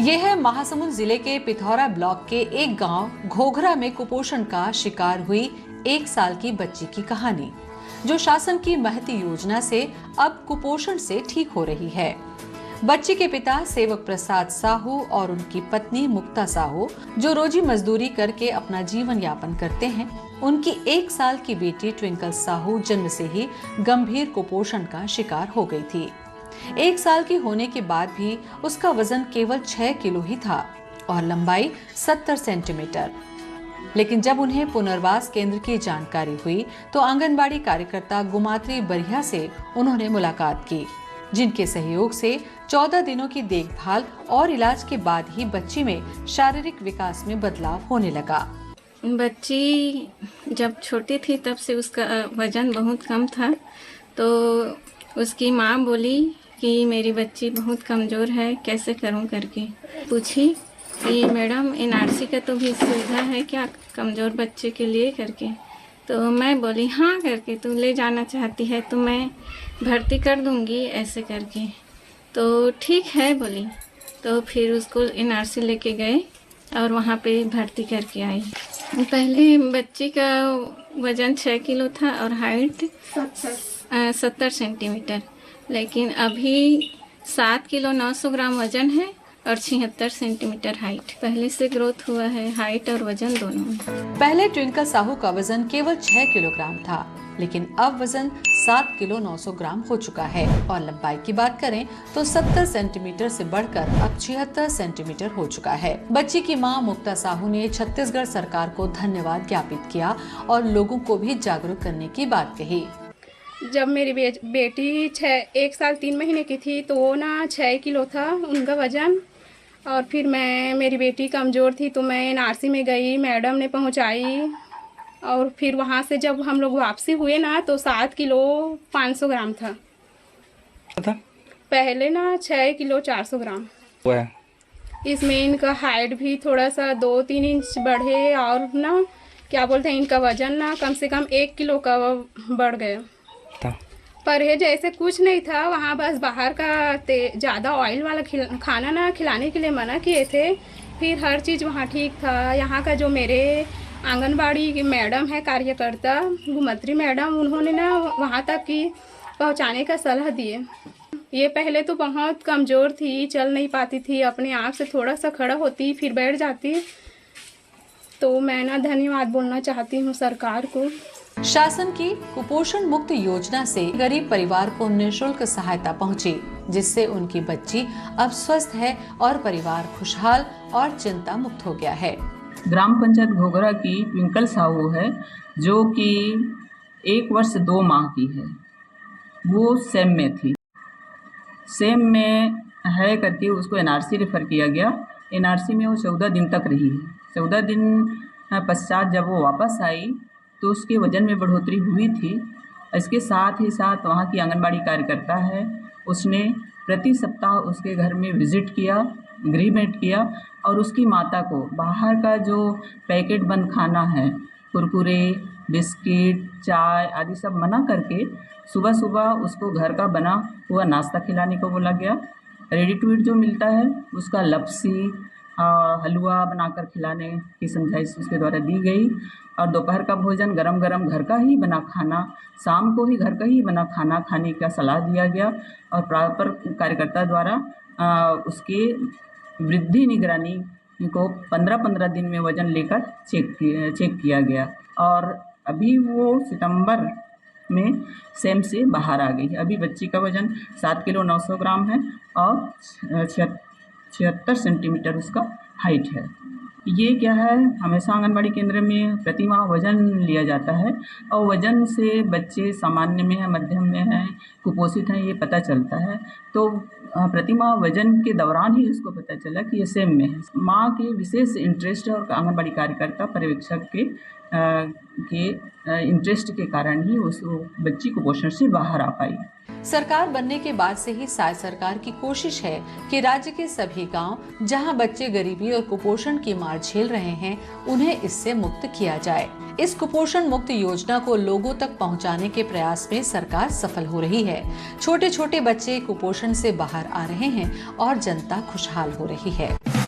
ये है महासमुंद जिले के पिथौरा ब्लॉक के एक गांव घोघरा में कुपोषण का शिकार हुई 1 साल की बच्ची की कहानी, जो शासन की महती योजना से अब कुपोषण से ठीक हो रही है। बच्ची के पिता सेवक प्रसाद साहू और उनकी पत्नी मुक्ता साहू, जो रोजी मजदूरी करके अपना जीवन यापन करते हैं, उनकी 1 साल की बेटी ट्विंकल साहू जन्म से ही गंभीर कुपोषण का शिकार हो गई थी। 1 साल की होने के बाद भी उसका वजन केवल 6 किलो ही था और लंबाई 70 सेंटीमीटर। लेकिन जब उन्हें पुनर्वास केंद्र की जानकारी हुई तो आंगनबाड़ी कार्यकर्ता गुमात्री बरिया से उन्होंने मुलाकात की, जिनके सहयोग से 14 दिनों की देखभाल और इलाज के बाद ही बच्ची में शारीरिक विकास में बदलाव होने लगा। बच्ची जब छोटी थी तब से उसका वजन बहुत कम था, तो उसकी माँ बोली कि मेरी बच्ची बहुत कमज़ोर है, कैसे करूं करके पूछी कि मैडम एनआरसी का तो भी सुविधा है क्या कमज़ोर बच्चे के लिए करके। तो मैं बोली हाँ करके, तू ले जाना चाहती है तो मैं भर्ती कर दूंगी ऐसे करके। तो ठीक है बोली, तो फिर उसको एनआरसी लेके गए और वहाँ पे भर्ती करके आई। पहले बच्ची का वज़न 6 किलो था और हाइट 70 सेंटीमीटर, लेकिन अभी 7 किलो 900 ग्राम वजन है और 76 सेंटीमीटर हाइट। पहले से ग्रोथ हुआ है, हाइट और वजन दोनों में। पहले ट्विंकल साहू का वजन केवल 6 किलोग्राम था, लेकिन अब वजन 7 किलो 900 ग्राम हो चुका है और लंबाई की बात करें तो 70 सेंटीमीटर से बढ़कर अब 76 सेंटीमीटर हो चुका है। बच्ची की मां मुक्ता साहू ने छत्तीसगढ़ सरकार को धन्यवाद ज्ञापित किया और लोगों को भी जागरूक करने की बात कही। जब मेरी बेटी 1 साल 3 महीने की थी तो वो ना 6 किलो था उनका वजन, और फिर मेरी बेटी कमज़ोर थी तो मैं एनआरसी में गई, मैडम ने पहुंचाई, और फिर वहाँ से जब हम लोग वापसी हुए ना तो 7 किलो 500 ग्राम था। पहले ना 6 किलो 400 ग्राम। इसमें इनका हाइट भी थोड़ा सा 2-3 इंच बढ़े और ना क्या बोलते हैं, इनका वजन ना कम से कम 1 किलो का बढ़ गया। परहेज ऐसे कुछ नहीं था वहाँ, बस बाहर का ज़्यादा ऑयल वाला खाना ना खिलाने के लिए मना किए थे। फिर हर चीज़ वहाँ ठीक था। यहाँ का जो मेरे आंगनबाड़ी की मैडम है कार्यकर्ता गुमत्री मैडम, उन्होंने ना वहाँ तक की पहुँचाने का सलाह दिए। ये पहले तो बहुत कमज़ोर थी, चल नहीं पाती थी, अपने आप से थोड़ा सा खड़ा होती फिर बैठ जाती। तो मैं ना धन्यवाद बोलना चाहती हूँ सरकार को। शासन की कुपोषण मुक्त योजना से गरीब परिवार को निःशुल्क सहायता पहुंची, जिससे उनकी बच्ची अब स्वस्थ है और परिवार खुशहाल और चिंता मुक्त हो गया है। ग्राम पंचायत घोघरा की ट्विंकल साहू है, जो कि 1 वर्ष 2 माह की है। वो सेम में थी, सेम में है करके उसको एनआरसी रेफर किया गया। एनआरसी में वो 14 दिन तक रही है। 14 दिन पश्चात जब वो वापस आई तो उसके वजन में बढ़ोतरी हुई थी। इसके साथ ही साथ वहाँ की आंगनबाड़ी कार्यकर्ता है, उसने प्रति सप्ताह उसके घर में विज़िट किया, एग्रीमेंट किया और उसकी माता को बाहर का जो पैकेट बंद खाना है, कुरकुरे, बिस्किट, चाय आदि सब मना करके सुबह सुबह उसको घर का बना हुआ नाश्ता खिलाने को बोला गया। रेडी टू ईट जो मिलता है उसका लपसी हलवा बनाकर खिलाने की समझाइश उसके द्वारा दी गई, और दोपहर का भोजन गरम गरम घर का ही बना खाना, शाम को ही घर का ही बना खाना खाने का सलाह दिया गया। और प्रॉपर कार्यकर्ता द्वारा उसके वृद्धि निगरानी को 15-15 दिन में वजन लेकर चेक किया गया, और अभी वो सितंबर में सेम से बाहर आ गई। अभी बच्ची का वजन 7 किलो 900 ग्राम है और 76 सेंटीमीटर उसका हाइट है। ये क्या है, हमेशा आंगनबाड़ी केंद्र में प्रति माह वजन लिया जाता है और वजन से बच्चे सामान्य में है, मध्यम में है, कुपोषित हैं, ये पता चलता है। तो प्रति माह वजन के दौरान ही उसको पता चला कि ये सेम में है। माँ के विशेष इंटरेस्ट और आंगनबाड़ी कार्यकर्ता पर्यवेक्षक के इंटरेस्ट के कारण ही उस बच्ची कुपोषण से बाहर आ पाई। सरकार बनने के बाद से ही साय सरकार की कोशिश है कि राज्य के सभी गांव जहां बच्चे गरीबी और कुपोषण की मार झेल रहे हैं, उन्हें इससे मुक्त किया जाए। इस कुपोषण मुक्त योजना को लोगों तक पहुंचाने के प्रयास में सरकार सफल हो रही है। छोटे छोटे बच्चे कुपोषण से बाहर आ रहे हैं और जनता खुशहाल हो रही है।